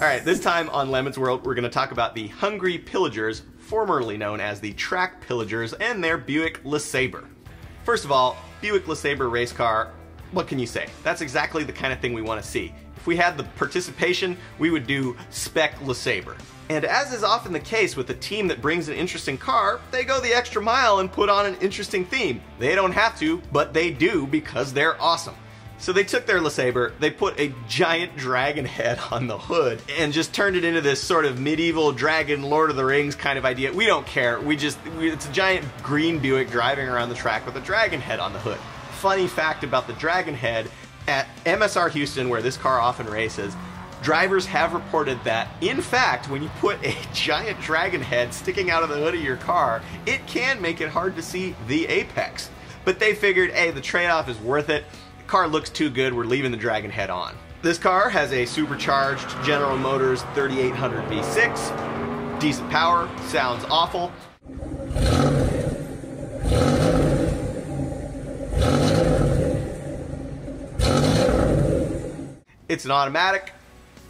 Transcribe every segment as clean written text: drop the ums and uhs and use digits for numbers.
Alright, this time on Lemons World, we're going to talk about the Hungry Pillagers, formerly known as the Track Pillagers, and their Buick LeSabre. First of all, Buick LeSabre race car, what can you say? That's exactly the kind of thing we want to see. If we had the participation, we would do Spec LeSabre. And as is often the case with a team that brings an interesting car, they go the extra mile and put on an interesting theme. They don't have to, but they do because they're awesome. So they took their LeSabre, they put a giant dragon head on the hood, and just turned it into this sort of medieval dragon Lord of the Rings kind of idea. We don't care, it's a giant green Buick driving around the track with a dragon head on the hood. Funny fact about the dragon head, at MSR Houston, where this car often races, drivers have reported that, in fact, when you put a giant dragon head sticking out of the hood of your car, it can make it hard to see the apex. But they figured, hey, the trade-off is worth it. Car looks too good, we're leaving the dragon head on. This car has a supercharged General Motors 3800 V6, decent power, sounds awful. It's an automatic,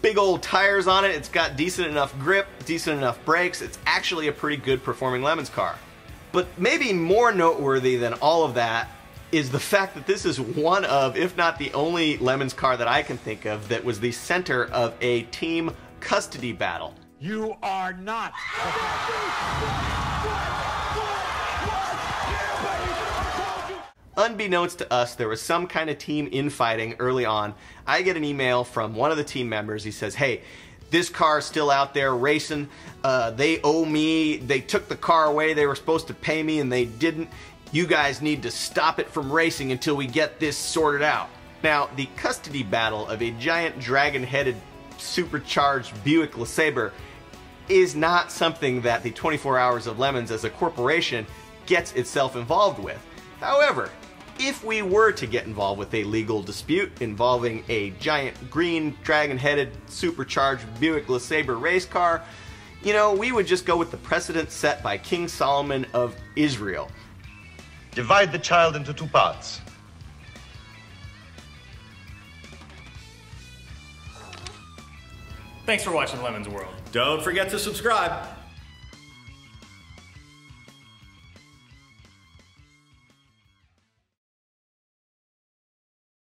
big old tires on it, it's got decent enough grip, decent enough brakes, it's actually a pretty good performing Lemons car. But maybe more noteworthy than all of that is the fact that this is one of, if not the only Lemons car that I can think of that was the center of a team custody battle. You are not. Unbeknownst to us, there was some kind of team infighting early on. I get an email from one of the team members. He says, hey, this car's still out there racing. They owe me. They took the car away. They were supposed to pay me and they didn't. You guys need to stop it from racing until we get this sorted out. Now, the custody battle of a giant dragon-headed supercharged Buick LeSabre is not something that the 24 Hours of Lemons as a corporation gets itself involved with. However, if we were to get involved with a legal dispute involving a giant green dragon-headed supercharged Buick LeSabre race car, you know, we would just go with the precedent set by King Solomon of Israel. Divide the child into two parts. Thanks for watching Lemons World. Don't forget to subscribe.